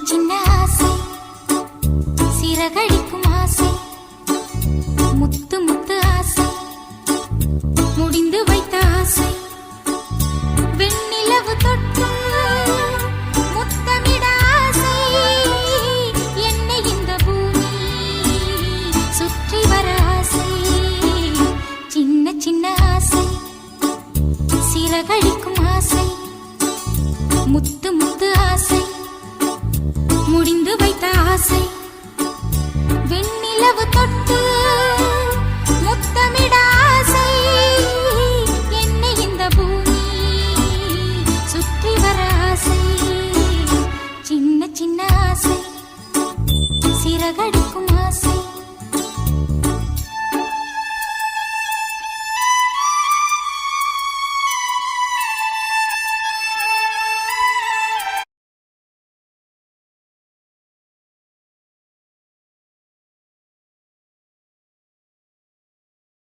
சின்ன ஆசை, சிறகடிக்கும் ஆசை, முத்து முத்து ஆசை, முடிந்து வைத்த ஆசை, வெண்ணிலவு தொட்டு முத்தமிட ஆசை, என்னை இந்த பூமி சுற்றி வர ஆசை. சின்ன சின்ன ஆசை, சிறகடிக்கும் ஆசை, முத்து முத்து ஆசை, முடிந்து வைத்த ஆசை.